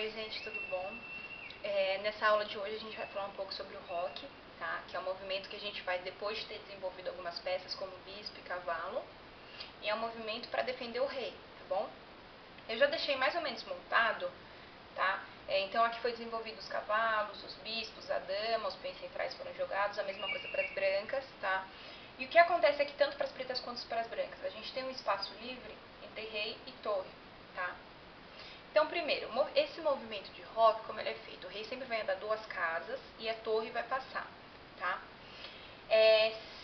Oi gente, tudo bom? Nessa aula de hoje a gente vai falar um pouco sobre o rock, tá? Que é um movimento que a gente faz depois de ter desenvolvido algumas peças como bispo e cavalo. E é um movimento para defender o rei, tá bom? Eu já deixei mais ou menos montado, tá? Então aqui foi desenvolvido os cavalos, os bispos, a dama, os peões centrais foram jogados, a mesma coisa para as brancas, tá? E o que acontece é que tanto para as pretas quanto para as brancas, a gente tem um espaço livre entre rei e torre, tá? Então, primeiro, esse movimento de rock, como ele é feito? O rei sempre vai andar duas casas e a torre vai passar, tá?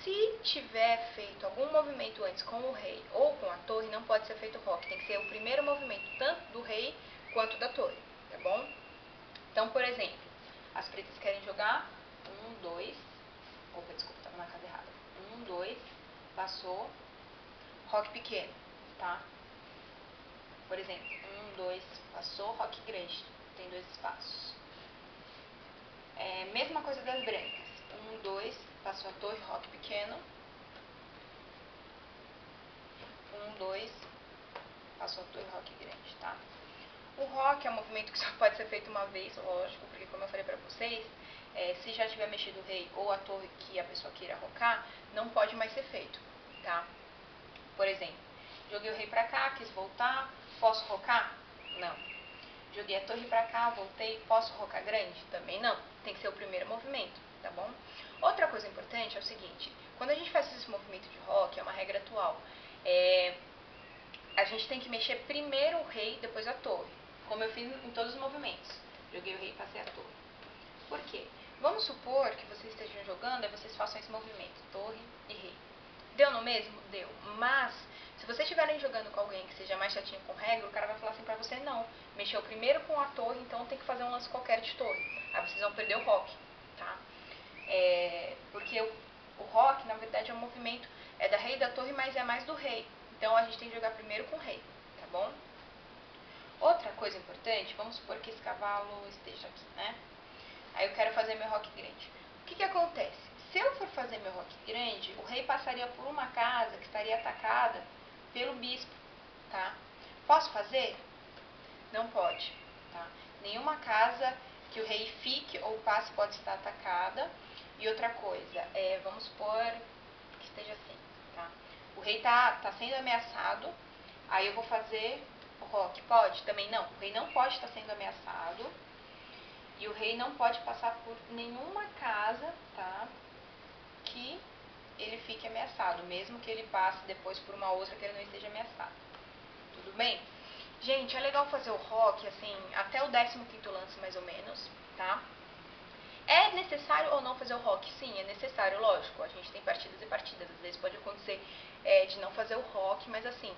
Se tiver feito algum movimento antes com o rei ou com a torre, não pode ser feito rock. Tem que ser o primeiro movimento, tanto do rei quanto da torre, tá bom? Então, por exemplo, as pretas querem jogar 1, 2, opa, desculpa, estava na casa errada. 1, 2, passou, rock pequeno, tá? Por exemplo, 1, 2, passou, rock grande, tem dois espaços. Mesma coisa das brancas. 1, 2, passou a torre, rock pequeno. 1, 2, passou a torre, rock grande, tá? O rock é um movimento que só pode ser feito uma vez, lógico, porque como eu falei pra vocês, se já tiver mexido o rei ou a torre que a pessoa queira rocar, não pode mais ser feito, tá? Por exemplo, joguei o rei pra cá, quis voltar, posso rocar? Não. Joguei a torre pra cá, voltei, posso rocar grande? Também não. Tem que ser o primeiro movimento, tá bom? Outra coisa importante é o seguinte, quando a gente faz esse movimento de rock, é uma regra atual, a gente tem que mexer primeiro o rei, depois a torre, como eu fiz em todos os movimentos. Joguei o rei e passei a torre. Por quê? Vamos supor que vocês estejam jogando e vocês façam esse movimento, torre e rei. Deu no mesmo? Deu. Mas, se vocês estiverem jogando com alguém que seja mais chatinho com regra, o cara vai falar assim pra você, não, mexeu primeiro com a torre, então tem que fazer um lance qualquer de torre. Aí vocês vão perder o rock, tá? Porque o rock, na verdade, é um movimento, é da rei e da torre, mas é mais do rei. Então a gente tem que jogar primeiro com o rei, tá bom? Outra coisa importante, vamos supor que esse cavalo esteja aqui, né? Aí eu quero fazer meu rock grande. O que acontece? Se eu for fazer meu rock grande, o rei passaria por uma casa que estaria atacada pelo bispo, tá? Posso fazer? Não pode, tá? Nenhuma casa que o rei fique ou passe pode estar atacada. E outra coisa, vamos supor que esteja assim, tá? O rei tá sendo ameaçado, aí eu vou fazer o rock. Pode? Também não. O rei não pode estar sendo ameaçado. E o rei não pode passar por nenhuma casa, tá? Que ele fique ameaçado, mesmo que ele passe depois por uma outra que ele não esteja ameaçado. Tudo bem? Gente, é legal fazer o rock, assim, até o 15º lance, mais ou menos, tá? É necessário ou não fazer o rock? Sim, é necessário, lógico. A gente tem partidas e partidas. Às vezes pode acontecer de não fazer o rock, mas assim,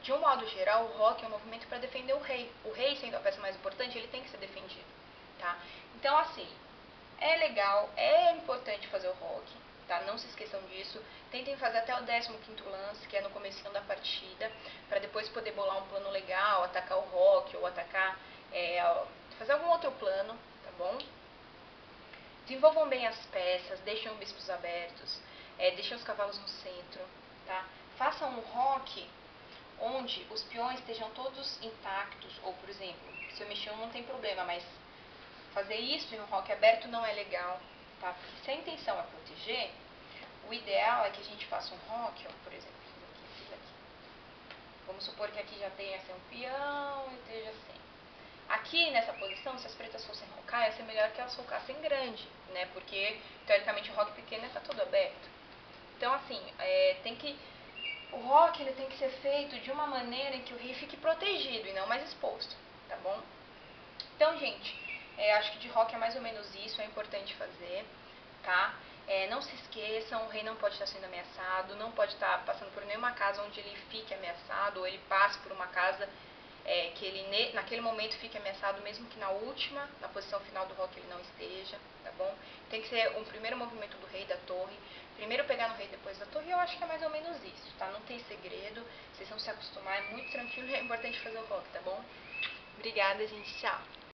de um modo geral, o rock é um movimento para defender o rei. O rei, sendo a peça mais importante, ele tem que ser defendido, tá? Então, assim, é legal, é importante fazer o rock, tá? Não se esqueçam disso. Tentem fazer até o 15º lance, que é no comecinho da partida, para depois poder bolar um plano legal, atacar o rock ou atacar, fazer algum outro plano, tá bom? Desenvolvam bem as peças, deixem os bispos abertos, deixem os cavalos no centro, tá? Façam um rock onde os peões estejam todos intactos, ou, por exemplo, se eu mexer um não tem problema, mas fazer isso em um rock aberto não é legal, tá? Porque se a intenção é proteger, o ideal é que a gente faça um rock, ó, por exemplo, fiz aqui. Vamos supor que aqui já tenha assim, um peão e esteja assim. Aqui, nessa posição, se as pretas fossem rocar, ia ser melhor que elas rocassem grande, né? Porque, teoricamente, o rock pequeno está todo aberto. Então, assim, o rock ele tem que ser feito de uma maneira em que o rei fique protegido e não mais exposto, tá bom? Então, gente, acho que de rock é mais ou menos isso, é importante fazer, tá? Não se esqueçam, o rei não pode estar sendo ameaçado, não pode estar passando por nenhuma casa onde ele fique ameaçado, ou ele passe por uma casa que ele naquele momento fique ameaçado, mesmo que na posição final do rock ele não esteja, tá bom? Tem que ser um primeiro movimento do rei, da torre, primeiro pegar no rei, depois da torre, eu acho que é mais ou menos isso, tá? Não tem segredo, vocês vão se acostumar, é muito tranquilo e é importante fazer o rock, tá bom? Obrigada, gente, tchau!